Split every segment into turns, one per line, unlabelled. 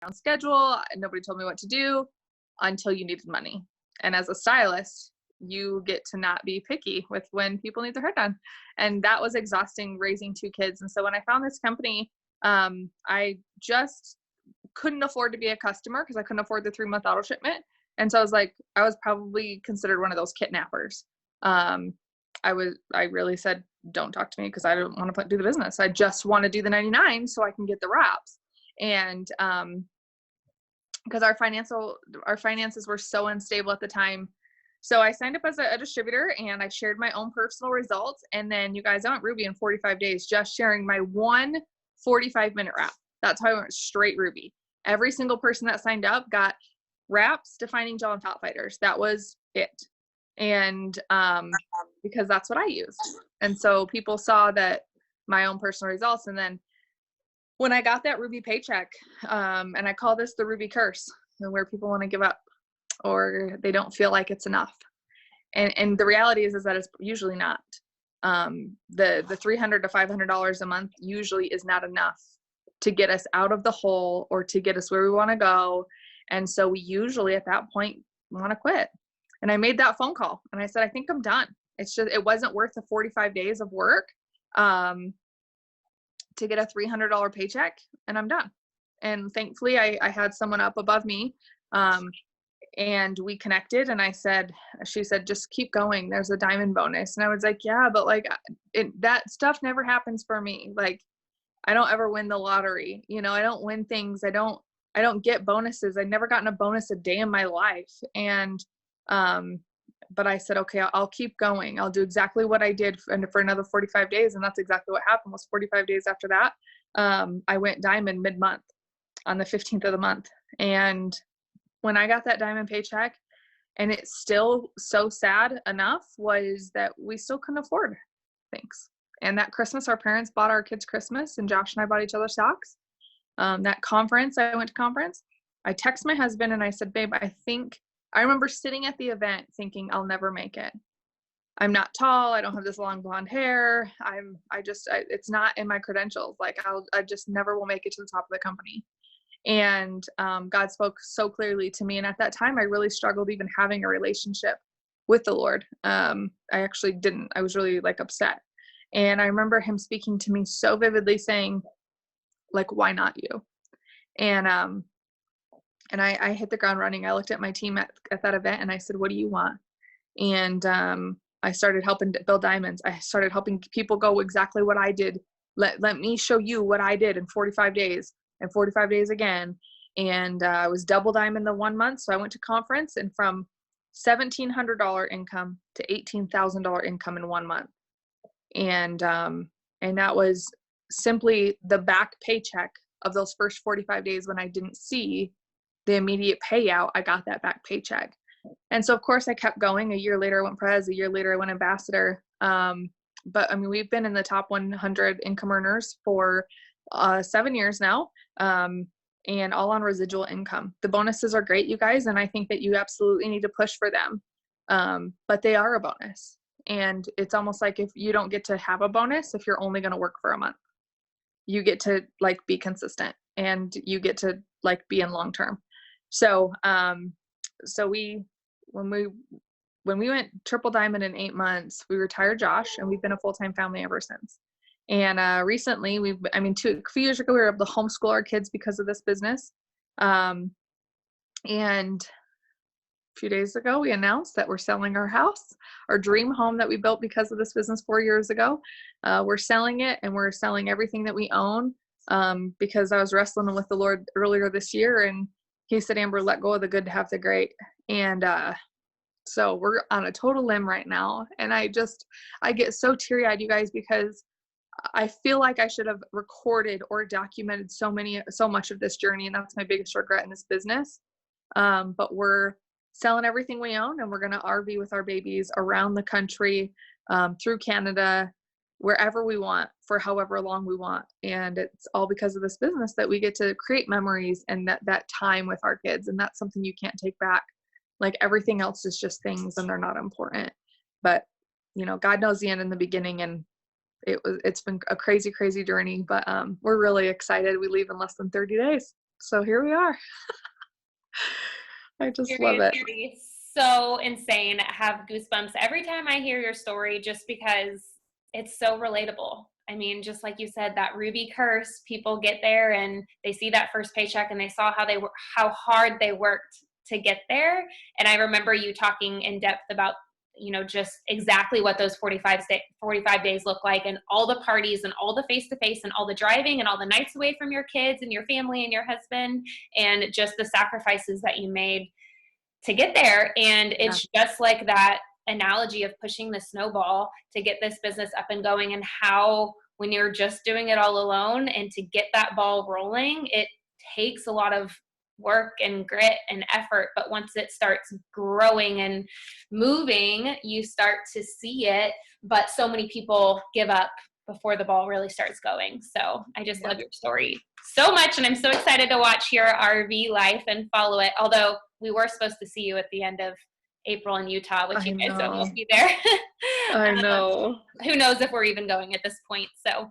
own schedule. Nobody told me what to do until you needed money. And as a stylist, you get to not be picky with when people need their hair done. And that was exhausting raising two kids. And so when I found this company, I just couldn't afford to be a customer because I couldn't afford the 3-month auto shipment. And so I was like, I was probably considered one of those kidnappers. I really said, don't talk to me because I don't want to do the business. I just want to do the 99 so I can get the wraps. And because our finances were so unstable at the time. So I signed up as a distributor and I shared my own personal results. And then you guys, I went Ruby in 45 days, just sharing my one 45-minute wrap. That's how I went straight Ruby. Every single person that signed up got wraps, defining gel, and fat fighters. That was it. And because that's what I used. And so people saw that my own personal results. And then when I got that Ruby paycheck, and I call this the Ruby curse, where people want to give up or they don't feel like it's enough. And the reality is that it's usually not. The $300 to $500 a month usually is not enough to get us out of the hole or to get us where we want to go. And so we usually at that point want to quit. And I made that phone call and I said, I think I'm done. It wasn't worth the 45 days of work to get a $300 paycheck, and I'm done. And thankfully I had someone up above me, and we connected, and she said, just keep going. There's a diamond bonus. And I was like, yeah, but like that stuff never happens for me. Like I don't ever win the lottery. I don't win things. I don't get bonuses. I've never gotten a bonus a day in my life. And, but I said, okay, I'll keep going. I'll do exactly what I did for another 45 days. And that's exactly what happened. Was 45 days after that, I went diamond mid-month on the 15th of the month. And when I got that diamond paycheck, and it's still so sad enough, was that we still couldn't afford things. And that Christmas, our parents bought our kids Christmas, and Josh and I bought each other socks. That conference, I went to conference. I texted my husband and I said, babe, I remember sitting at the event thinking I'll never make it. I'm not tall. I don't have this long blonde hair. It's not in my credentials. Like I just never will make it to the top of the company. And God spoke so clearly to me. And at that time, I really struggled even having a relationship with the Lord. I actually didn't. I was really like upset. And I remember him speaking to me so vividly saying, like, why not you? And I hit the ground running. I looked at my team at that event and I said, what do you want? And I started helping build diamonds. I started helping people go exactly what I did. Let me show you what I did in 45 days and 45 days again. And I was double diamond the 1 month. So I went to conference, and from $1,700 income to $18,000 income in 1 month. And that was simply the back paycheck of those first 45 days when I didn't see the immediate payout. I got that back paycheck. And so of course I kept going. A year later I went pres, a year later I went ambassador. But I mean, we've been in the top 100 income earners for 7 years now, and all on residual income. The bonuses are great, you guys, and I think that you absolutely need to push for them. But they are a bonus. And it's almost like if you don't get to have a bonus if you're only going to work for a month. You get to like be consistent, and you get to like be in long term. So when we went triple diamond in 8 months, we retired Josh, and we've been a full-time family ever since. And recently a few years ago, we were able to homeschool our kids because of this business. And a few days ago, we announced that we're selling our house, our dream home that we built because of this business 4 years ago. We're selling it, and we're selling everything that we own, because I was wrestling with the Lord earlier this year, and he said, Amber, let go of the good to have the great. And so we're on a total limb right now. And I get so teary-eyed, you guys, because I feel like I should have recorded or documented so much of this journey. And that's my biggest regret in this business. But we're selling everything we own, and we're going to RV with our babies around the country, through Canada, wherever we want, for however long we want. And it's all because of this business that we get to create memories and that time with our kids. And that's something you can't take back. Like everything else is just things, and they're not important. But God knows the end and the beginning, and it's been a crazy, crazy journey, but we're really excited. We leave in less than 30 days. So here we are. I just love it.
Seriously, so insane. I have goosebumps every time I hear your story just because it's so relatable. I mean, just like you said, that Ruby curse, people get there and they see that first paycheck and they saw how hard they worked to get there. And I remember you talking in depth about, just exactly what those 45 days look like, and all the parties and all the face to face and all the driving and all the nights away from your kids and your family and your husband, and just the sacrifices that you made to get there. And
Yeah.
it's just like that analogy of pushing the snowball to get this business up and going, and how when you're just doing it all alone and to get that ball rolling, it takes a lot of work and grit and effort. But once it starts growing and moving, you start to see it. But so many people give up before the ball really starts going. So I just love your story so much, and I'm so excited to watch your RV life and follow it. Although we were supposed to see you at the end of April in Utah, which
I
you guys
know.
won't be there.
I know.
Who knows if we're even going at this point. So,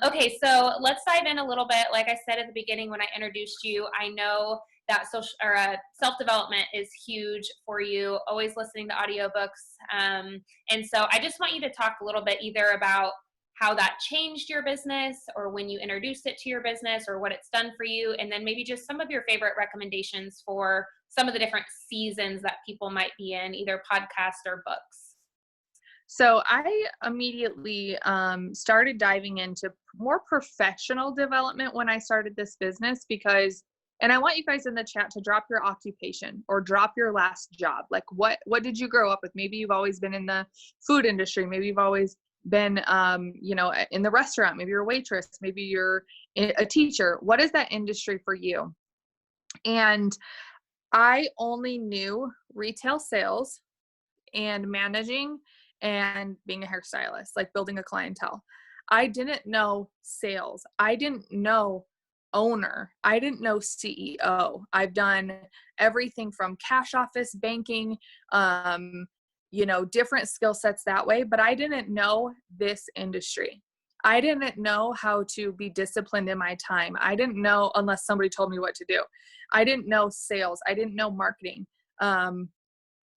okay, so let's dive in a little bit. Like I said at the beginning when I introduced you, I know that self-development is huge for you, always listening to audiobooks. And so I just want you to talk a little bit either about how that changed your business, or when you introduced it to your business, or what it's done for you. And then maybe just some of your favorite recommendations for some of the different seasons that people might be in, either podcast or books.
So I immediately started diving into more professional development when I started this business, because, and I want you guys in the chat to drop your occupation or drop your last job. Like what did you grow up with? Maybe you've always been in the food industry. Maybe you've always been, in the restaurant. Maybe you're a waitress. Maybe you're a teacher. What is that industry for you? And I only knew retail sales and managing and being a hairstylist, like building a clientele. I didn't know sales. I didn't know owner. I didn't know CEO. I've done everything from cash office, banking, different skill sets that way, but I didn't know this industry. I didn't know how to be disciplined in my time. I didn't know unless somebody told me what to do. I didn't know sales. I didn't know marketing.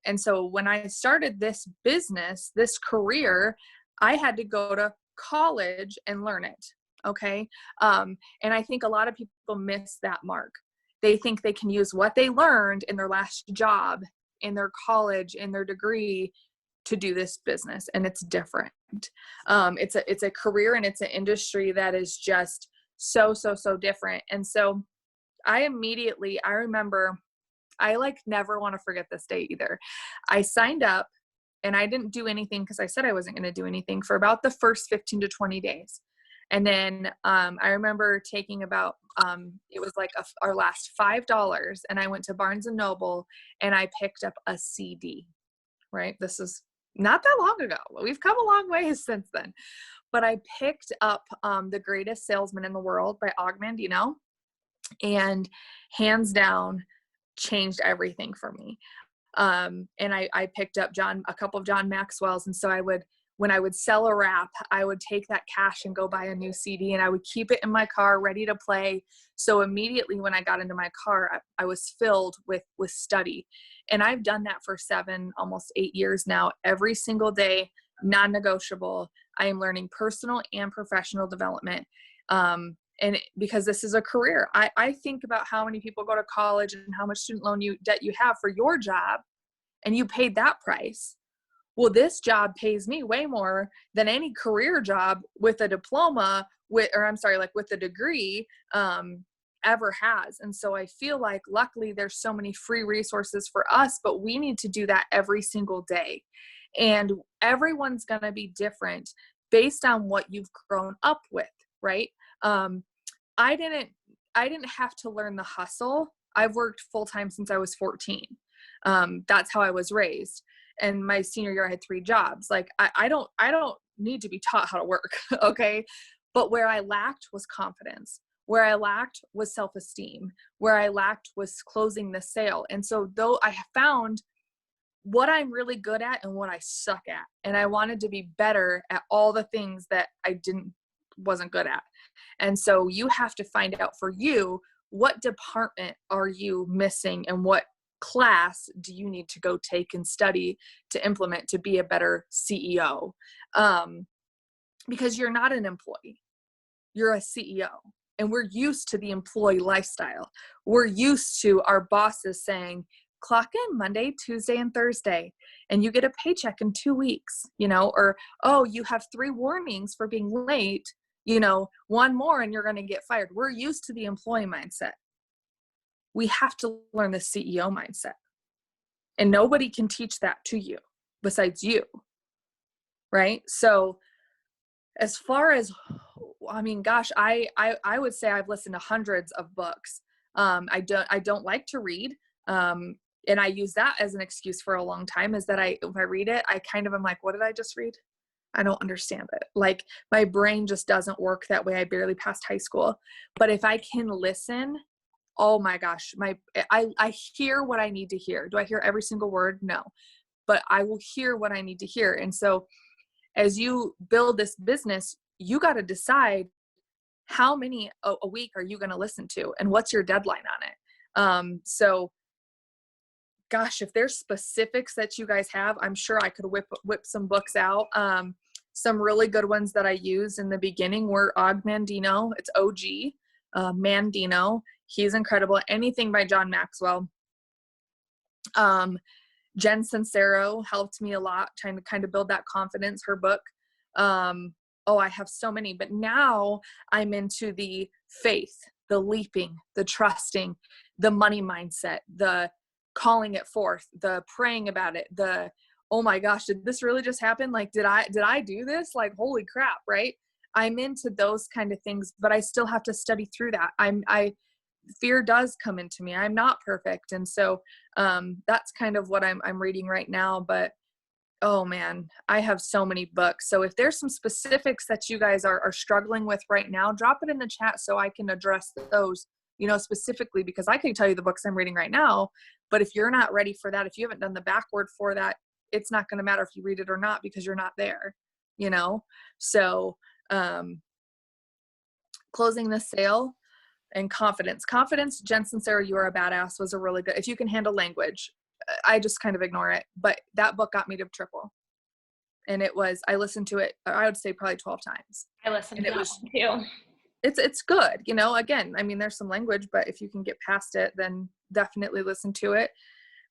And so when I started this business, this career, I had to go to college and learn it. Okay. And I think a lot of people miss that mark. They think they can use what they learned in their last job, in their college, in their degree to do this business. And it's different. It's a career, and it's an industry that is just so different. And so I remember, I never want to forget this day either. I signed up and I didn't do anything because I said I wasn't going to do anything for about the first 15 to 20 days. And then I remember taking about, it was like our last $5, and I went to Barnes and Noble and I picked up a CD, right? This is not that long ago. We've come a long way since then. But I picked up The Greatest Salesman in the World by Og Mandino, and hands down changed everything for me. And I picked up a couple of John Maxwell's. And so when I would sell a wrap, I would take that cash and go buy a new CD, and I would keep it in my car ready to play. So immediately when I got into my car, I was filled with study. And I've done that for 7, almost 8 years now. Every single day, non-negotiable, I am learning personal and professional development. And because this is a career, I think about how many people go to college and how much student loan debt you have for your job, and you paid that price. Well, this job pays me way more than any career job with a diploma with a degree ever has. And so I feel like luckily there's so many free resources for us, but we need to do that every single day. And everyone's going to be different based on what you've grown up with, right? I didn't have to learn the hustle. I've worked full time since I was 14. That's how I was raised. And my senior year, I had 3 jobs. Like I don't need to be taught how to work. Okay. But where I lacked was confidence. Where I lacked was self-esteem. Where I lacked was closing the sale. And so though I found what I'm really good at and what I suck at, and I wanted to be better at all the things that I wasn't good at. And so you have to find out for you what department are you missing, and what class do you need to go take and study to implement to be a better CEO? Because you're not an employee, you're a CEO. And we're used to the employee lifestyle. We're used to our bosses saying, clock in Monday, Tuesday, and Thursday, and you get a paycheck in 2 weeks, or, oh, you have 3 warnings for being late, 1 more and you're going to get fired. We're used to the employee mindset. We have to learn the CEO mindset. And nobody can teach that to you besides you. Right? So as far as, gosh, I would say I've listened to hundreds of books. I don't like to read. And I use that as an excuse for a long time, is that if I read it, I kind of am like, what did I just read? I don't understand it. Like, my brain just doesn't work that way. I barely passed high school. But if I can listen, oh my gosh, I hear what I need to hear. Do I hear every single word? No. But I will hear what I need to hear. And so as you build this business, you got to decide how many a week are you going to listen to, and what's your deadline on it. So gosh, if there's specifics that you guys have, I'm sure I could whip some books out. Some really good ones that I used in the beginning were Og Mandino. It's OG Mandino. He's incredible. Anything by John Maxwell. Jen Sincero helped me a lot, trying to kind of build that confidence, her book. I have so many, but now I'm into the faith, the leaping, the trusting, the money mindset, the calling it forth, the praying about it, the, oh my gosh, did this really just happen? Like, did I do this? Like, holy crap, right? I'm into those kind of things, but I still have to study through that. Fear does come into me. I'm not perfect. And so, that's kind of what I'm reading right now, but oh man, I have so many books. So if there's some specifics that you guys are struggling with right now, drop it in the chat so I can address those, specifically, because I can tell you the books I'm reading right now, but if you're not ready for that, if you haven't done the backward for that, it's not going to matter if you read it or not, because you're not there, So, closing the sale and confidence, Jen Sincero, You Are a Badass was a really good, if you can handle language. I just kind of ignore it, but that book got me to triple. And I listened to it, I would say probably 12 times.
I listened to that one too.
It's good. Again, there's some language, but if you can get past it, then definitely listen to it.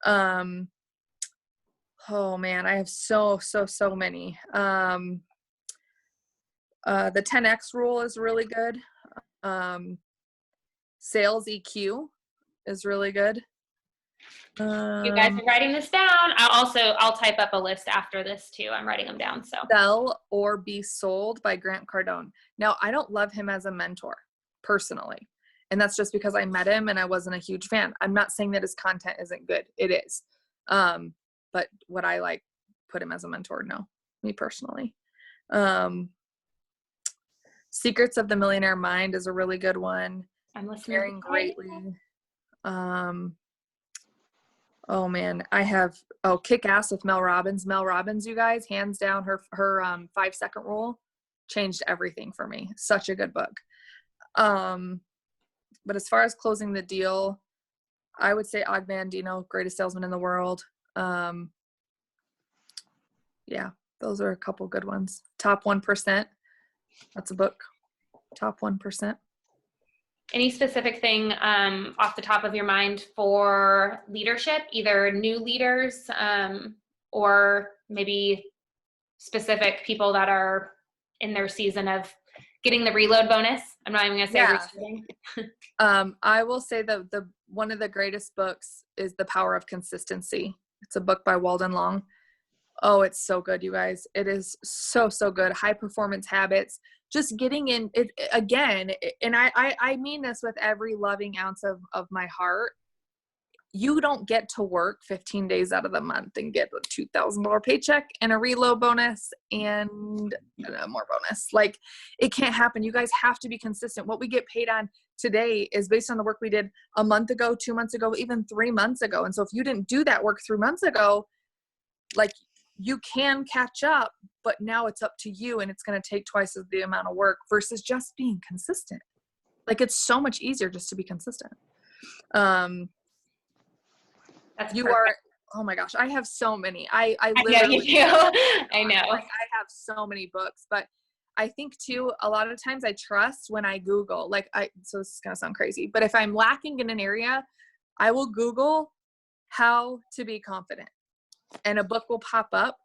Oh man, I have so many. The 10X rule is really good. Sales EQ is really good.
You guys are writing this down. I'll type up a list after this too. I'm writing them down. So
Sell or Be Sold by Grant Cardone. Now, I don't love him as a mentor personally, and that's just because I met him and I wasn't a huge fan. I'm not saying that his content isn't good. It is. But would I put him as a mentor? No, me personally. Secrets of the Millionaire Mind is a really good one.
I'm listening.
Caring Greatly. Oh man, I have Kick Ass with Mel Robbins. Mel Robbins, you guys, hands down, her 5-second rule changed everything for me. Such a good book. But as far as closing the deal, I would say Og Mandino, Greatest Salesman in the World. Yeah, those are a couple good ones. Top 1%. That's a book. Top 1%.
Any specific thing off the top of your mind for leadership, either new leaders or maybe specific people that are in their season of getting the reload bonus? I'm not even going to say reloading.
I will say the one of the greatest books is The Power of Consistency. It's a book by Walden Long. Oh, it's so good, you guys. It is so good. High performance habits. Just getting in it again. And I mean this with every loving ounce of my heart. You don't get to work 15 days out of the month and get a $2,000 paycheck and a reload bonus and more bonus. It can't happen. You guys have to be consistent. What we get paid on today is based on the work we did a month ago, 2 months ago, even 3 months ago. And so if you didn't do that work 3 months ago, you can catch up, but now it's up to you, and it's going to take twice the amount of work versus just being consistent. Like, it's so much easier just to be consistent. Um,
That's
you are,
perfect.
oh my gosh, I have so many. I
I know you
literally,
do. I know.
like, I have so many books, but I think too, a lot of times I trust when I Google, like so this is going to sound crazy, but if I'm lacking in an area, I will Google how to be confident, and a book will pop up,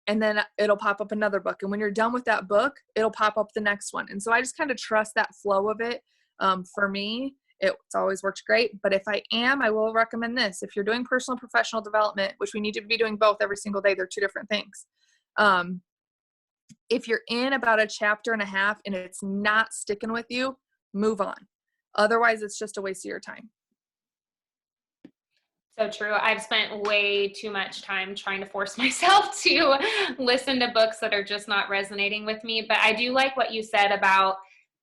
and then it'll pop up another book. And when you're done with that book, it'll pop up the next one. And so I just kind of trust that flow of it. For me, it's always worked great. But if I will recommend this. If you're doing personal and professional development, which we need to be doing both every single day, they're two different things. If you're in about a chapter and a half and it's not sticking with you, move on. Otherwise, it's just a waste of your time.
So true. I've spent way too much time trying to force myself to listen to books that are just not resonating with me. But I do like what you said about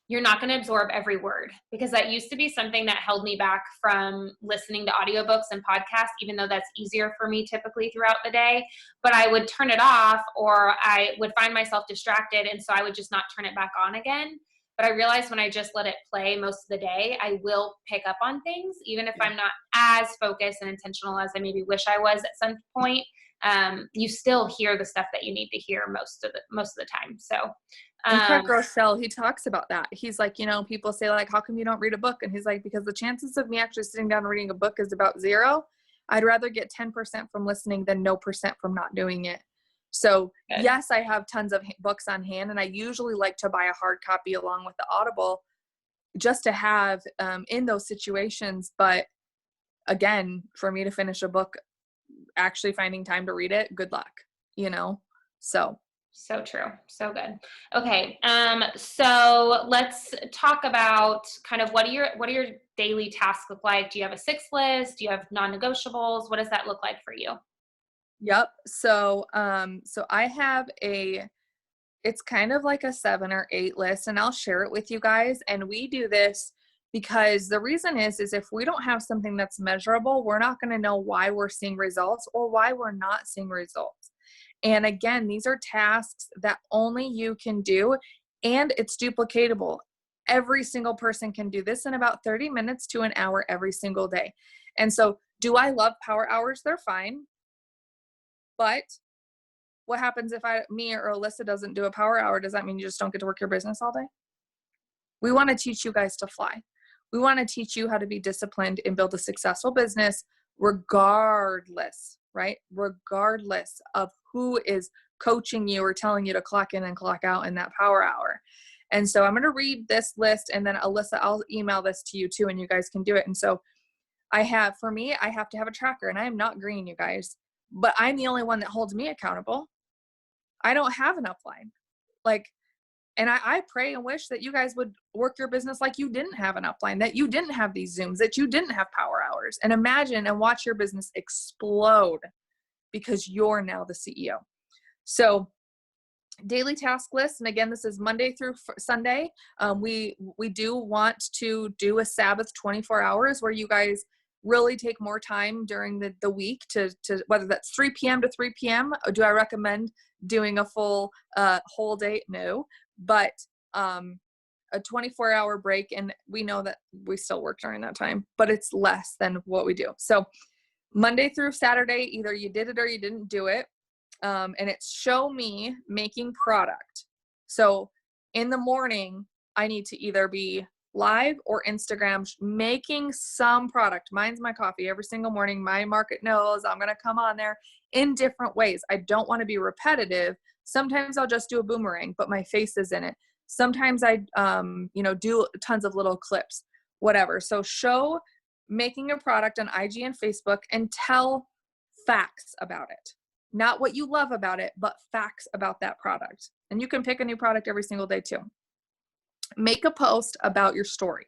you're not going to absorb every word, because that used to be something that held me back from listening to audiobooks and podcasts, even though that's easier for me typically throughout the day. But I would turn it off, or I would find myself distracted. And so I would just not turn it back on again. But I realized when I just let it play most of the day, I will pick up on things, even if I'm not as focused and intentional as I maybe wish I was at some point. You still hear the stuff that you need to hear most of the time. So,
And Craig Groeschel, he talks about that. He's like, people say like, how come you don't read a book? And he's like, because the chances of me actually sitting down and reading a book is about 0. I'd rather get 10% from listening than no percent from not doing it. So yes, I have tons of books on hand, and I usually like to buy a hard copy along with the Audible just to have in those situations. But again, for me to finish a book, actually finding time to read it, good luck,
So true. So good. Okay. So let's talk about kind of what do your daily tasks look like? Do you have a 6 list? Do you have non-negotiables? What does that look like for you?
Yep. So I have it's kind of like a 7 or 8 list, and I'll share it with you guys. And we do this because the reason is if we don't have something that's measurable, we're not going to know why we're seeing results or why we're not seeing results. And again, these are tasks that only you can do, and it's duplicatable. Every single person can do this in about 30 minutes to an hour every single day. And so, do I love power hours? They're fine. But what happens if me or Alyssa doesn't do a power hour? Does that mean you just don't get to work your business all day? We want to teach you guys to fly. We want to teach you how to be disciplined and build a successful business regardless, right? Regardless of who is coaching you or telling you to clock in and clock out in that power hour. And so I'm going to read this list, and then Alyssa, I'll email this to you too, and you guys can do it. And so for me, I have to have a tracker, and I am not green, you guys, but I'm the only one that holds me accountable. I don't have an upline. And I pray and wish that you guys would work your business like you didn't have an upline, that you didn't have these Zooms, that you didn't have power hours, and imagine and watch your business explode because you're now the CEO. So daily task list. And again, this is Monday through Sunday. We do want to do a Sabbath 24 hours where you guys really take more time during the week to whether that's 3 p.m. to 3 p.m. Do I recommend doing a full whole day? No, but a 24-hour break, and we know that we still work during that time, but it's less than what we do. So Monday through Saturday, either you did it or you didn't do it. And it's show me making product. So in the morning, I need to either be live or Instagram making some product. Mine's my coffee every single morning. My market knows I'm going to come on there in different ways. I don't want to be repetitive. Sometimes I'll just do a boomerang, but my face is in it. Sometimes I, do tons of little clips, whatever. So show making a product on IG and Facebook and tell facts about it. Not what you love about it, but facts about that product. And you can pick a new product every single day too. Make a post about your story.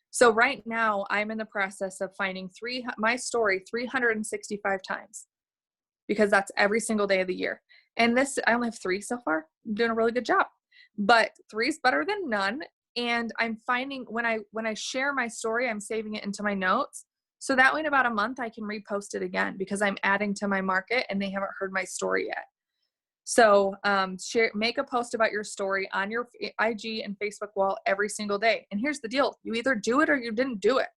So right now I'm in the process of finding my story 365 times because that's every single day of the year. And I only have 3 so far. I'm doing a really good job, but 3 is better than none. And I'm finding when I share my story, I'm saving it into my notes. So that way in about a month, I can repost it again because I'm adding to my market and they haven't heard my story yet. So make a post about your story on your IG and Facebook wall every single day. And here's the deal. You either do it or you didn't do it.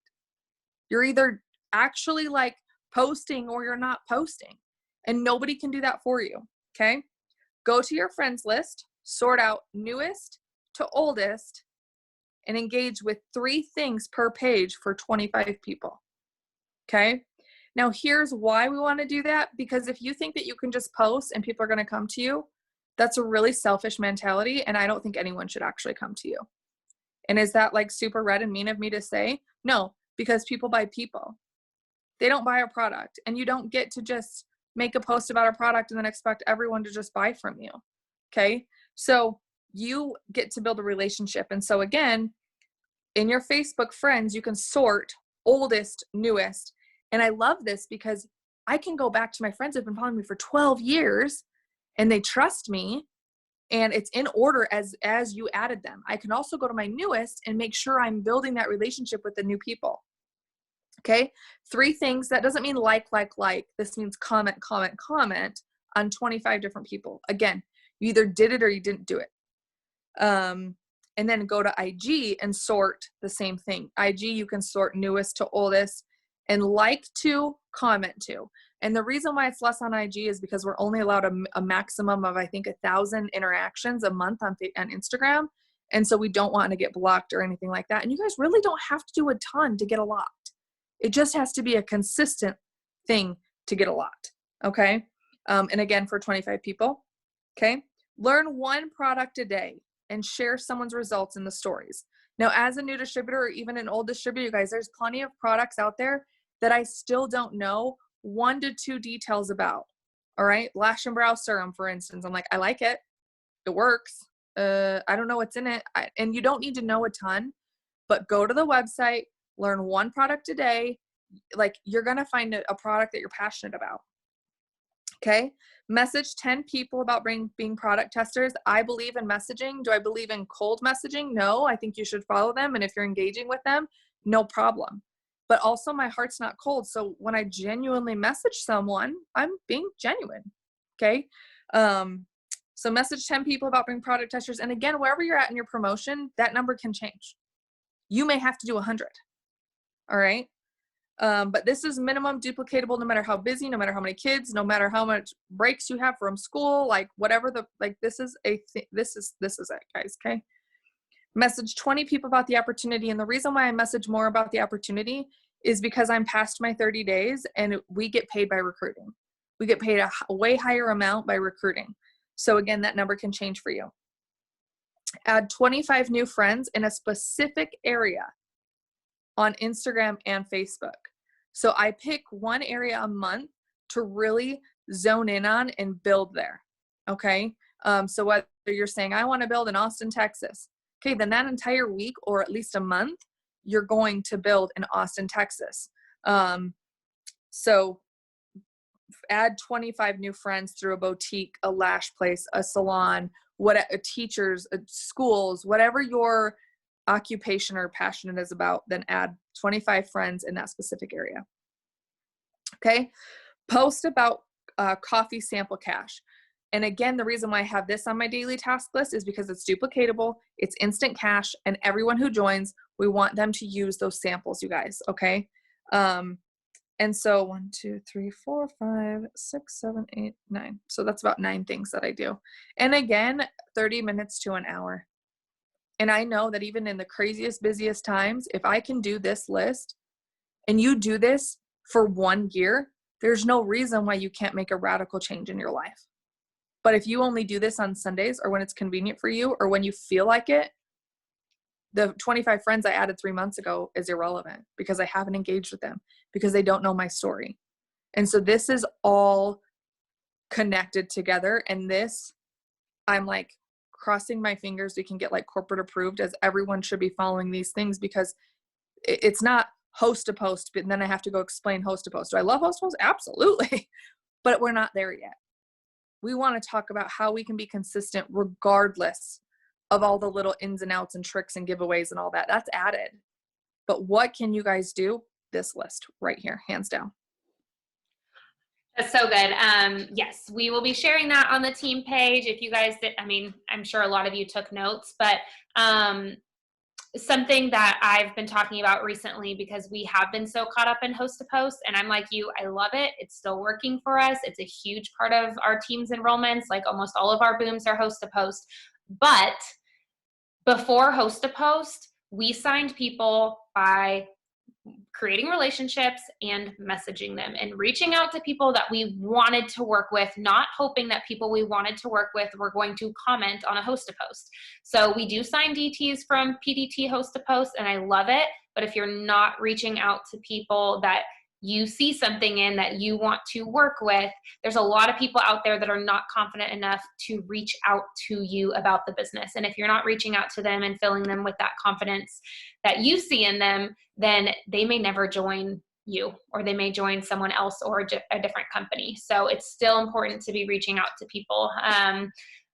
You're either actually like posting or you're not posting. And nobody can do that for you. Okay. Go to your friends list, sort out newest to oldest, and engage with 3 things per page for 25 people. Okay. Now here's why we want to do that. Because if you think that you can just post and people are going to come to you, that's a really selfish mentality. And I don't think anyone should actually come to you. And is that like super red and mean of me to say? No, because people buy people. They don't buy a product. And you don't get to just make a post about a product and then expect everyone to just buy from you. Okay. So you get to build a relationship. And so again, in your Facebook friends, you can sort oldest, newest. And I love this because I can go back to my friends who've been following me for 12 years and they trust me and it's in order as you added them. I can also go to my newest and make sure I'm building that relationship with the new people. Okay. 3 things. That doesn't mean like. This means comment on 25 different people. Again, you either did it or you didn't do it. And then go to IG and sort the same thing. IG, you can sort newest to oldest and like to, comment to. And the reason why it's less on IG is because we're only allowed a maximum of, I think, 1,000 interactions a month on Instagram. And so we don't want to get blocked or anything like that. And you guys really don't have to do a ton to get a lot. It just has to be a consistent thing to get a lot. Okay. And again, for 25 people. Okay. Learn 1 product a day and share someone's results in the stories. Now, as a new distributor or even an old distributor, you guys, there's plenty of products out there that I still don't know 1 to 2 details about. All right. Lash and brow serum, for instance. I'm like, I like it. It works. I don't know what's in it. And you don't need to know a ton, but go to the website, learn 1 product a day. Like you're going to find a product that you're passionate about. Okay. Message 10 people about being product testers. I believe in messaging. Do I believe in cold messaging? No, I think you should follow them. And if you're engaging with them, no problem. But also my heart's not cold. So when I genuinely message someone, I'm being genuine. Okay. So message 10 people about being product testers. And again, wherever you're at in your promotion, that number can change. You may have to do 100. All right. But this is minimum duplicatable, no matter how busy, no matter how many kids, no matter how much breaks you have from school, like whatever this is this is it, guys. Okay. Message 20 people about the opportunity. And the reason why I message more about the opportunity is because I'm past my 30 days and we get paid by recruiting. We get paid a way higher amount by recruiting. So again, that number can change for you. Add 25 new friends in a specific area on Instagram and Facebook. So I pick 1 area a month to really zone in on and build there. Okay. So whether you're saying, I want to build in Austin, Texas. Okay. Then that entire week or at least a month, you're going to build in Austin, Texas. So add 25 new friends through a boutique, a lash place, a salon, teachers, schools, whatever your occupation or passion is about, then add 25 friends in that specific area. Okay. Post about coffee sample cash. And again, the reason why I have this on my daily task list is because it's duplicatable, it's instant cash, and everyone who joins, we want them to use those samples, you guys. Okay. And so 1, 2, 3, 4, 5, 6, 7, 8, 9. So that's about 9 things that I do. And again, 30 minutes to an hour. And I know that even in the craziest, busiest times, if I can do this list and you do this for 1 year, there's no reason why you can't make a radical change in your life. But if you only do this on Sundays or when it's convenient for you or when you feel like it, the 25 friends I added 3 months ago is irrelevant because I haven't engaged with them because they don't know my story. And so this is all connected together. And this, I'm like crossing my fingers we can get like corporate approved, as everyone should be following these things, because it's not host to post, but then I have to go explain host to post. Do I love host to post? Absolutely. But we're not there yet. We want to talk about how we can be consistent regardless of all the little ins and outs and tricks and giveaways and all that. That's added. But what can you guys do? This list right here, hands down.
That's so good. Yes, we will be sharing that on the team page. If you guys did, I mean, I'm sure a lot of you took notes, but something that I've been talking about recently, because we have been so caught up in host to post, and I'm like you, I love it. It's still working for us. It's a huge part of our team's enrollments. Like almost all of our booms are host to post. But before host to post, we signed people by creating relationships and messaging them and reaching out to people that we wanted to work with, not hoping that people we wanted to work with were going to comment on a host to post. So we do sign DTs from PDT host to post, and I love it. But if you're not reaching out to people that you see something in that you want to work with, there's a lot of people out there that are not confident enough to reach out to you about the business. And if you're not reaching out to them and filling them with that confidence that you see in them, then they may never join you, or they may join someone else or a different company. So it's still important to be reaching out to people.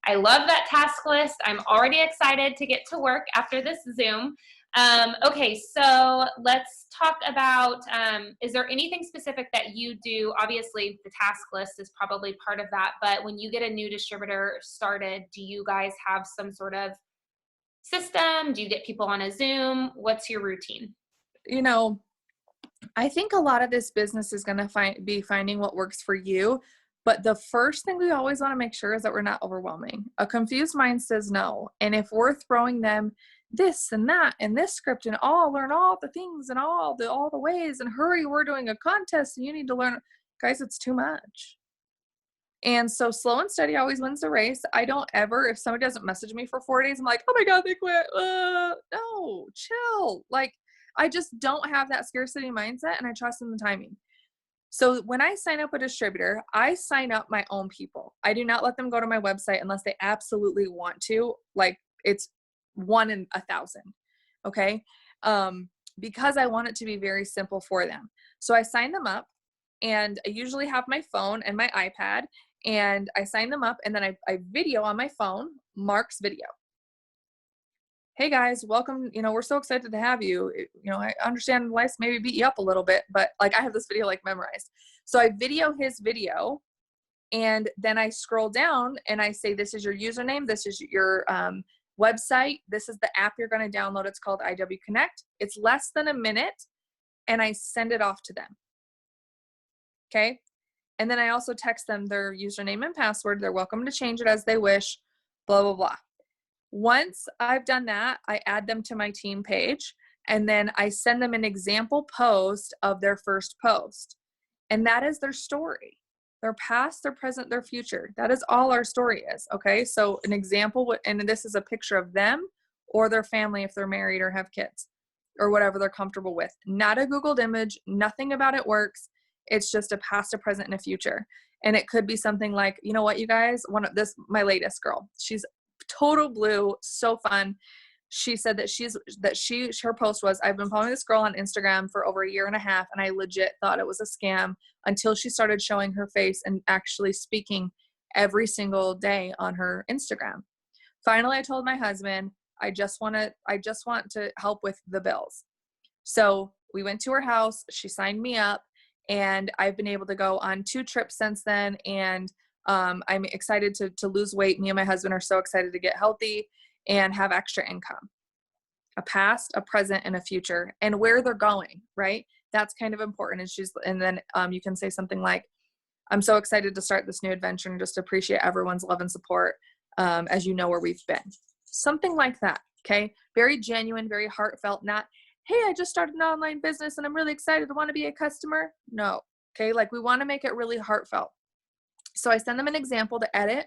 I love that task list. I'm already excited to get to work after this Zoom. Okay, so let's talk about, is there anything specific that you do? Obviously, the task list is probably part of that, but when you get a new distributor started, do you guys have some sort of system? Do you get people on a Zoom? What's your routine?
You know, I think a lot of this business is going to be finding what works for you. But the first thing we always want to make sure is that we're not overwhelming. A confused mind says no. And if we're throwing them this and that and this script and learn all the things and all the ways and hurry, we're doing a contest and you need to learn, guys, it's too much. And so slow and steady always wins the race. I don't ever, if somebody doesn't message me for 4 days, I'm like, oh my God, they quit. No, chill. Like, I just don't have that scarcity mindset, and I trust in the timing. So when I sign up a distributor, I sign up my own people. I do not let them go to my website unless they absolutely want to. Like, it's 1 in 1,000. Okay. Because I want it to be very simple for them. So I sign them up, and I usually have my phone and my iPad, and I sign them up, and then I video on my phone, Mark's video. Hey guys, welcome. We're so excited to have you. I understand life's maybe beat you up a little bit, but like I have this video like memorized. So I video his video, and then I scroll down and I say, this is your username. This is your website. This is the app you're going to download. It's called IW Connect. It's less than a minute, and I send it off to them. Okay. And then I also text them their username and password. They're welcome to change it as they wish, blah, blah, blah. Once I've done that, I add them to my team page, and then I send them an example post of their first post. And that is their story. Their past, their present, their future. That is all our story is. Okay. So an example, and this is a picture of them or their family if they're married or have kids or whatever they're comfortable with. Not a Googled image. Nothing about it works. It's just a past, a present, and a future. And it could be something like, you know what, you guys, my latest girl, she's total blue, so fun. She said that her post was, I've been following this girl on Instagram for over 1.5 years, and I legit thought it was a scam until she started showing her face and actually speaking every single day on her Instagram. Finally, I told my husband, I just want to help with the bills. So we went to her house, she signed me up, and I've been able to go on 2 trips since then. And I'm excited to lose weight. Me and my husband are so excited to get healthy and have extra income, a past, a present, and a future, and where they're going, right? That's kind of important. And then you can say something like, I'm so excited to start this new adventure and just appreciate everyone's love and support as you know where we've been. Something like that, okay? Very genuine, very heartfelt, not, hey, I just started an online business and I'm really excited to want to be a customer. No, okay? Like, we want to make it really heartfelt. So I send them an example to edit,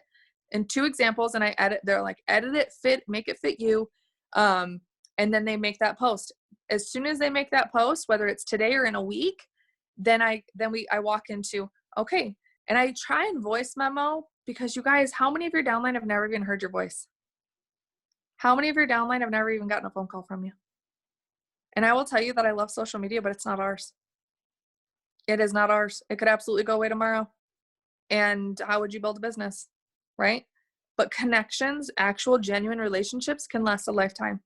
and 2 examples, and they're like, edit it, make it fit you. And then they make that post. As soon as they make that post, whether it's today or in a week, then I walk into, okay. And I try and voice memo, because you guys, how many of your downline have never even heard your voice? How many of your downline have never even gotten a phone call from you? And I will tell you that I love social media, but it's not ours. It is not ours. It could absolutely go away tomorrow. And how would you build a business, right? But connections, actual genuine relationships, can last a lifetime.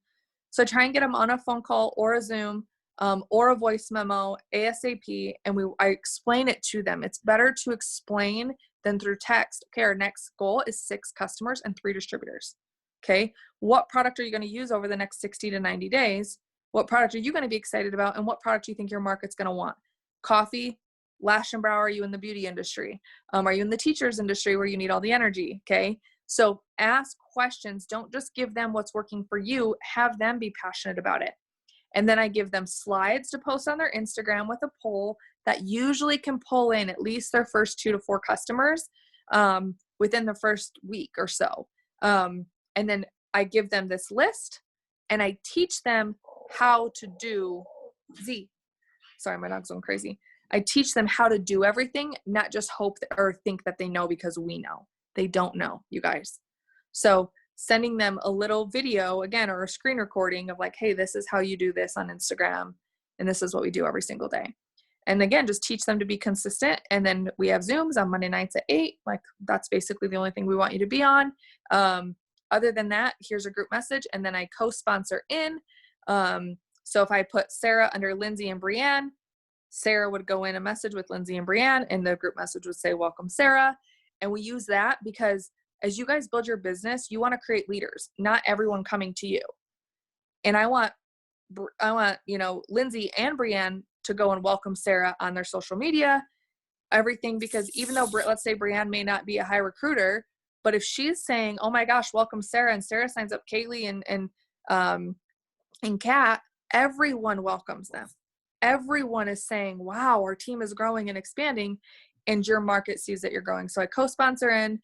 So try and get them on a phone call or a Zoom or a voice memo ASAP. And I explain it to them. It's better to explain than through text. Okay, our next goal is 6 customers and 3 distributors. Okay, what product are you going to use over the next 60 to 90 days? What product are you going to be excited about? And what product do you think your market's going to want? Coffee, lash and brow, are you in the beauty industry? Are you in the teachers industry where you need all the energy? Okay, so ask questions. Don't just give them what's working for you. Have them be passionate about it. And then I give them slides to post on their Instagram with a poll that usually can pull in at least their first 2 to 4 customers within the first week or so. And then I give them this list and I teach them how to do sorry, my dog's going crazy. I teach them how to do everything, not just hope or think that they know because we know. They don't know, you guys. So sending them a little video again, or a screen recording of like, hey, this is how you do this on Instagram. And this is what we do every single day. And again, just teach them to be consistent. And then we have Zooms on Monday nights at 8. Like that's basically the only thing we want you to be on. Other than that, here's a group message. And then I co-sponsor in. So if I put Sarah under Lindsay and Brianne, Sarah would go in a message with Lindsay and Brianne, and the group message would say, welcome, Sarah. And we use that because as you guys build your business, you want to create leaders, not everyone coming to you. And I want, Lindsay and Brianne to go and welcome Sarah on their social media, everything, because even though, let's say Brianne may not be a high recruiter, but if she's saying, oh my gosh, welcome Sarah, and Sarah signs up Kaylee and Kat, everyone welcomes them. Everyone is saying, wow, our team is growing and expanding, and your market sees that you're growing. So I co-sponsor in,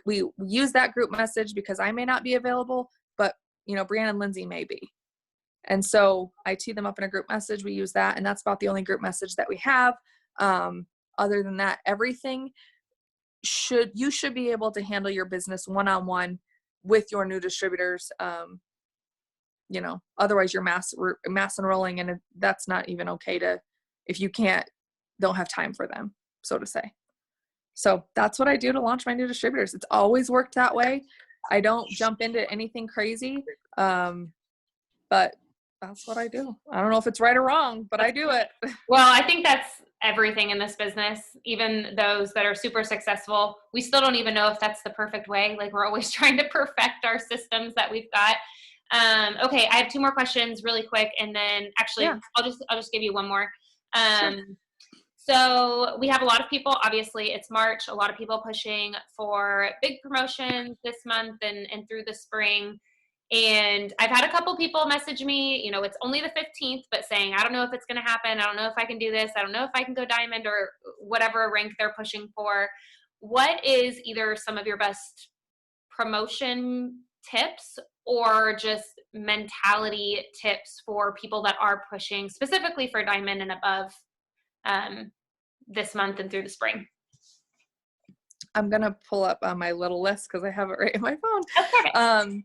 we use that group message because I may not be available, but Brianna and Lindsay may be. And so I tee them up in a group message. We use that. And that's about the only group message that we have. Other than that, everything you should be able to handle your business one-on-one with your new distributors. Otherwise you're mass enrolling, and that's not even okay if you don't have time for them, so to say. So that's what I do to launch my new distributors. It's always worked that way. I don't jump into anything crazy. But that's what I do. I don't know if it's right or wrong, but I do it.
Well, I think that's everything in this business. Even those that are super successful, we still don't even know if that's the perfect way. Like we're always trying to perfect our systems that we've got. Okay, I have 2 more questions really quick, and then actually I'll just give you one more.
Sure.
So we have a lot of people, obviously it's March, a lot of people pushing for big promotions this month and through the spring. And I've had a couple people message me, it's only the 15th, but saying, I don't know if it's going to happen. I don't know if I can do this. I don't know if I can go diamond or whatever rank they're pushing for. What is either some of your best promotion tips or just mentality tips for people that are pushing specifically for diamond and above this month and through the spring?
I'm going to pull up my little list because I have it right in my phone.
Okay.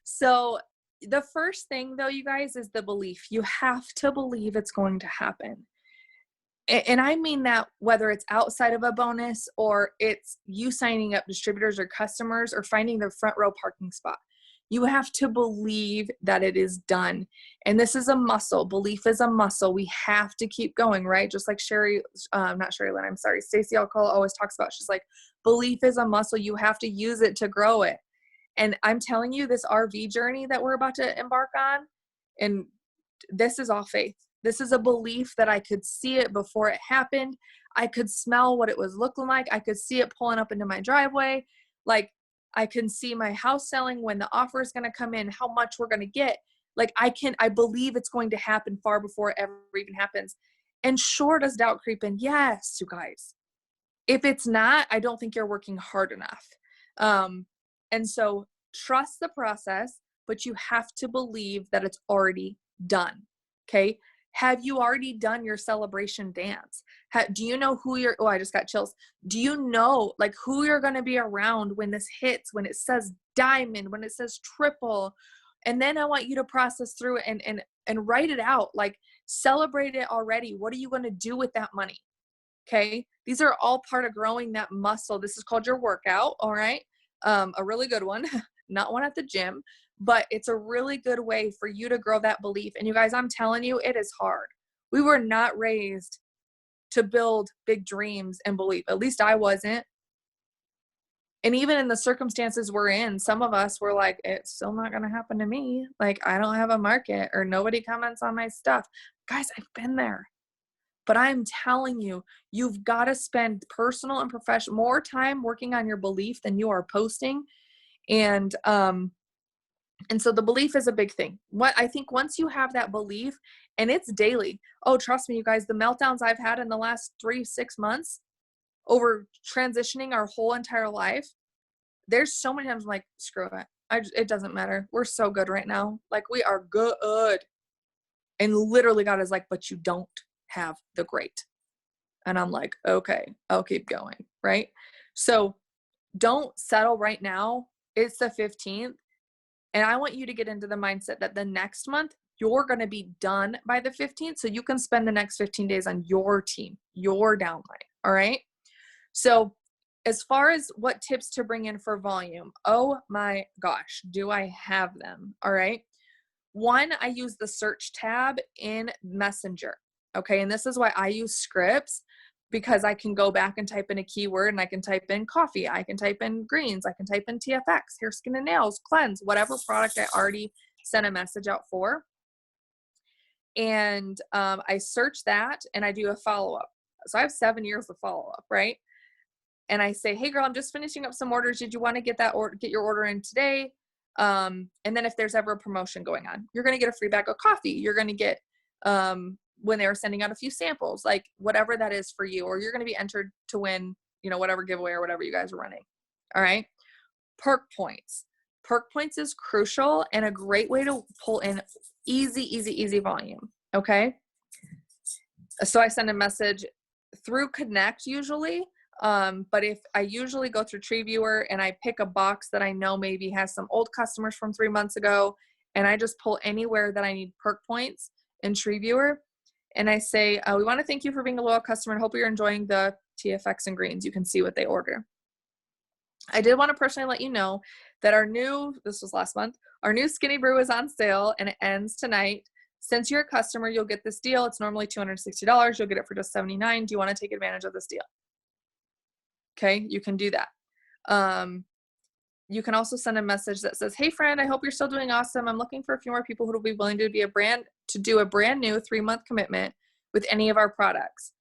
So the first thing though, you guys, is the belief. You have to believe it's going to happen. And I mean that whether it's outside of a bonus or it's you signing up distributors or customers or finding the front row parking spot. You have to believe that it is done. And this is a muscle. Belief is a muscle. We have to keep going, right? Just like Stacey Alcoa always talks about. She's like, belief is a muscle. You have to use it to grow it. And I'm telling you, this RV journey that we're about to embark on, and this is all faith. This is a belief that I could see it before it happened. I could smell what it was looking like. I could see it pulling up into my driveway. Like, I can see my house selling when the offer is going to come in, how much we're going to get. Like I believe it's going to happen far before it ever even happens. And sure, does doubt creep in? Yes, you guys. If it's not, I don't think you're working hard enough. And so trust the process, but you have to believe that it's already done. Okay. Have you already done your celebration dance? Do you know who I just got chills. Do you know like who you're going to be around when this hits, when it says diamond, when it says triple? And then I want you to process through it and write it out, like celebrate it already. What are you going to do with that money? Okay. These are all part of growing that muscle. This is called your workout. All right. A really good one, not one at the gym, but it's a really good way for you to grow that belief. And you guys, I'm telling you, it is hard. We were not raised to build big dreams and believe. At least I wasn't. And even in the circumstances we're in, some of us were like, it's still not going to happen to me. Like, I don't have a market, or nobody comments on my stuff. Guys, I've been there. But I'm telling you, you've got to spend personal and professional more time working on your belief than you are posting. And so the belief is a big thing. What I think, once you have that belief, and it's daily. Oh, trust me, you guys, the meltdowns I've had in the last 3-6 months over transitioning our whole entire life, there's so many times I'm like, screw it. It doesn't matter. We're so good right now. Like, we are good. And literally God is like, but you don't have the great. And I'm like, okay, I'll keep going. Right. So don't settle right now. It's the 15th. And I want you to get into the mindset that the next month you're going to be done by the 15th. So you can spend the next 15 days on your team, your downline. All right. So as far as what tips to bring in for volume, oh my gosh, do I have them? All right. One, I use the search tab in Messenger. Okay. And this is why I use scripts, because I can go back and type in a keyword, and I can type in coffee. I can type in greens. I can type in TFX, hair, skin, and nails, cleanse, whatever product I already sent a message out for. And I search that and I do a follow-up. So I have 7 years of follow-up, right? And I say, hey girl, I'm just finishing up some orders. Did you want to get your order in today? And then if there's ever a promotion going on, you're going to get a free bag of coffee. You're going to get, when they were sending out a few samples, like whatever that is for you, or you're going to be entered to win, whatever giveaway or whatever you guys are running. All right. Perk points. Perk points is crucial and a great way to pull in easy volume. Okay. So I send a message through Connect usually. But if I usually go through TreeViewer and I pick a box that I know maybe has some old customers from 3 months ago, and I just pull anywhere that I need perk points in TreeViewer, and I say, we want to thank you for being a loyal customer and hope you're enjoying the TFX and greens. You can see what they order. I did want to personally let you know that this was last month, our new Skinny Brew is on sale and it ends tonight. Since you're a customer, you'll get this deal. It's normally $260. You'll get it for just $79. Do you want to take advantage of this deal? Okay, you can do that. You can also send a message that says, hey friend, I hope you're still doing awesome. I'm looking for a few more people who will be willing to do a brand new 3-month commitment with any of our products.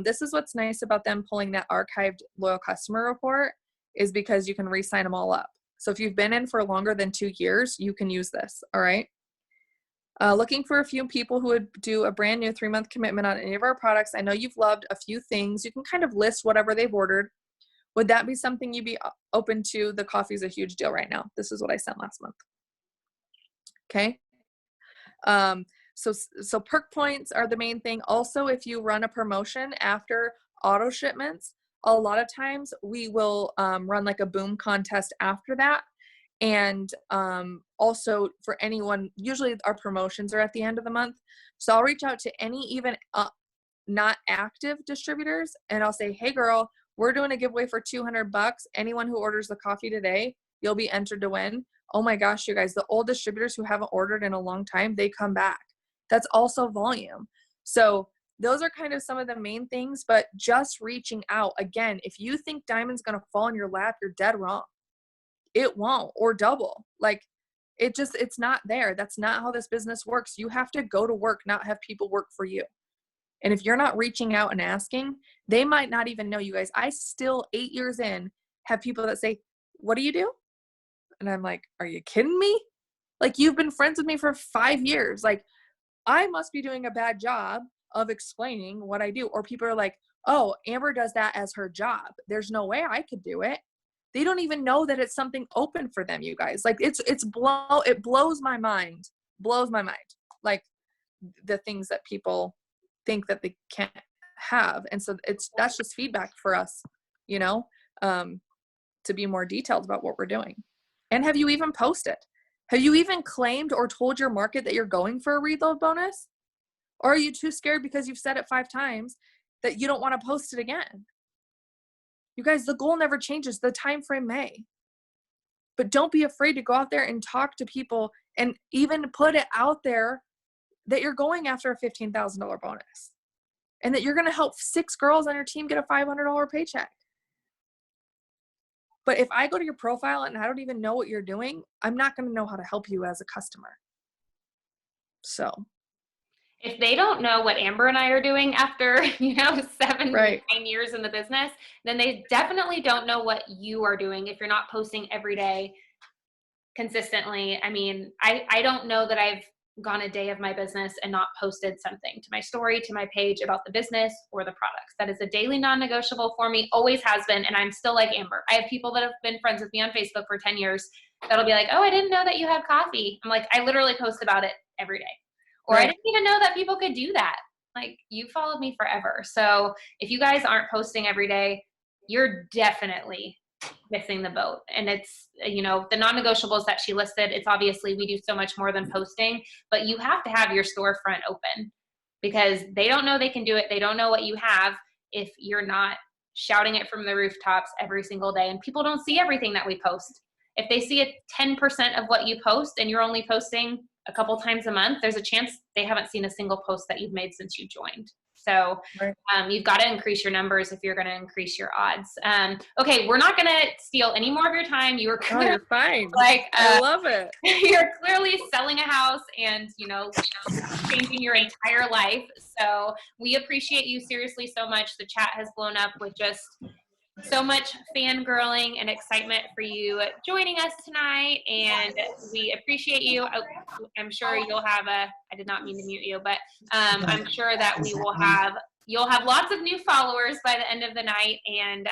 This is what's nice about them pulling that archived loyal customer report, is because you can re-sign them all up. So if you've been in for longer than 2 years, you can use this. All right. Looking for a few people who would do a brand new 3-month commitment on any of our products. I know you've loved a few things. You can kind of list whatever they've ordered. Would that be something you'd be open to? The coffee is a huge deal right now. This is what I sent last month. Okay. So perk points are the main thing. Also, if you run a promotion after auto shipments, a lot of times we will run like a boom contest after that. And also for anyone, usually our promotions are at the end of the month. So I'll reach out to any even not active distributors, and I'll say, hey girl, we're doing a giveaway for $200. Anyone who orders the coffee today, you'll be entered to win. Oh my gosh, you guys, the old distributors who haven't ordered in a long time, they come back. That's also volume. So those are kind of some of the main things, but just reaching out. Again, if you think diamond's going to fall in your lap, you're dead wrong. It won't, or double. Like it's not there. That's not how this business works. You have to go to work, not have people work for you. And if you're not reaching out and asking, they might not even know you guys. I still, 8 years in, have people that say, what do you do? And I'm like, are you kidding me? Like, you've been friends with me for 5 years. Like, I must be doing a bad job of explaining what I do. Or people are like, oh, Amber does that as her job. There's no way I could do it. They don't even know that it's something open for them, you guys. Like, it blows my mind. Blows my mind. Like, the things that people think that they can't have. And so that's just feedback for us, to be more detailed about what we're doing. And have you even posted? Have you even claimed or told your market that you're going for a reload bonus? Or are you too scared because you've said it 5 times that you don't want to post it again? You guys, the goal never changes. The time frame may. But don't be afraid to go out there and talk to people and even put it out there that you're going after a $15,000 bonus and that you're going to help 6 girls on your team get a $500 paycheck. But if I go to your profile and I don't even know what you're doing, I'm not going to know how to help you as a customer. So
if they don't know what Amber and I are doing after, 7,
right.
9 years in the business, then they definitely don't know what you are doing if you're not posting every day consistently. I mean, I don't know that I've gone a day of my business and not posted something to my story, to my page about the business or the products. That is a daily non-negotiable for me, always has been. And I'm still like Amber. I have people that have been friends with me on Facebook for 10 years that'll be like, oh, I didn't know that you had coffee. I'm like, I literally post about it every day. Or I didn't even know that people could do that. Like, you followed me forever. So if you guys aren't posting every day, you're definitely missing the boat. And it's, the non-negotiables that she listed, it's obviously we do so much more than posting, but you have to have your storefront open because they don't know they can do it. They don't know what you have if you're not shouting it from the rooftops every single day. And people don't see everything that we post. If they see 10% of what you post and you're only posting a couple times a month, there's a chance they haven't seen a single post that you've made since you joined. So you've got to increase your numbers if you're going to increase your odds. Okay, we're not going to steal any more of your time. You were clearly,
you're fine.
I
love it.
You're clearly selling a house and, changing your entire life. So we appreciate you seriously so much. The chat has blown up with just so much fangirling and excitement for you joining us tonight, and we appreciate you. I'm sure you'll have I did not mean to mute you, but I'm sure that you'll have lots of new followers by the end of the night, and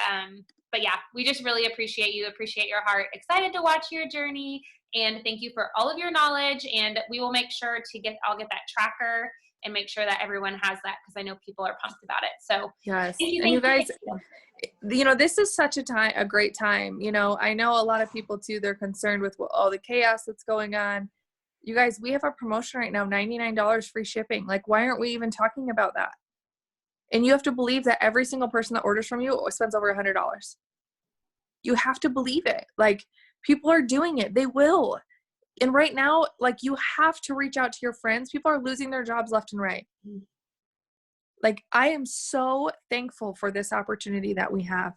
but yeah, we just really appreciate you, appreciate your heart, excited to watch your journey, and thank you for all of your knowledge, and we will make sure I'll get that tracker and make sure that everyone has that because I know people are pumped about it. So
yes,
thank you,
and you guys,
you.
This is such a great time. I know a lot of people too, they're concerned with all the chaos that's going on. You guys, we have a promotion right now, $99 free shipping. Like, why aren't we even talking about that? And you have to believe that every single person that orders from you spends over $100. You have to believe it. Like, people are doing it. They will. And right now, like, you have to reach out to your friends. People are losing their jobs left and right. Like, I am so thankful for this opportunity that we have.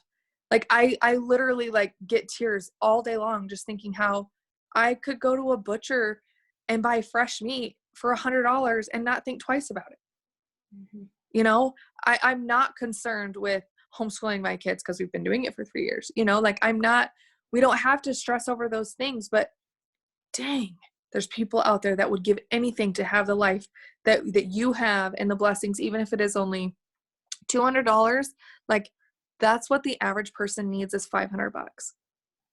Like, I literally get tears all day long just thinking how I could go to a butcher and buy fresh meat for $100 and not think twice about it. Mm-hmm. I'm not concerned with homeschooling my kids because we've been doing it for 3 years. We don't have to stress over those things, but dang, there's people out there that would give anything to have the life that you have and the blessings, even if it is only $200. Like, that's what the average person needs is $500.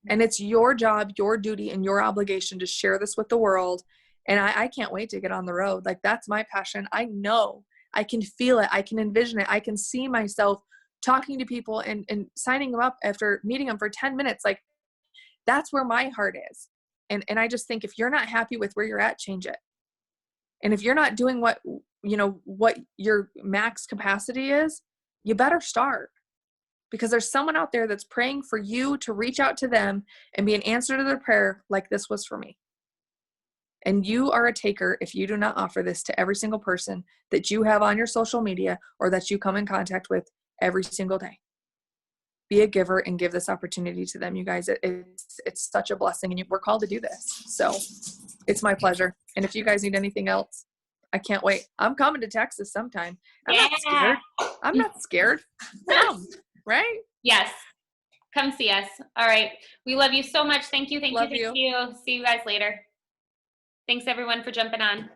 And it's your job, your duty, and your obligation to share this with the world. And I can't wait to get on the road. Like, that's my passion. I know, I can feel it. I can envision it. I can see myself talking to people and signing them up after meeting them for 10 minutes. Like, that's where my heart is. And I just think if you're not happy with where you're at, change it. And if you're not doing what your max capacity is, you better start, because there's someone out there that's praying for you to reach out to them and be an answer to their prayer like this was for me. And you are a taker if you do not offer this to every single person that you have on your social media or that you come in contact with every single day. Be a giver and give this opportunity to them, you guys. It's such a blessing, and we're called to do this. So it's my pleasure. And if you guys need anything else, I can't wait. I'm coming to Texas sometime. I'm not scared. Come, right?
Yes. Come see us. All right. We love you so much. Thank you. Thank you. See you guys later. Thanks everyone for jumping on.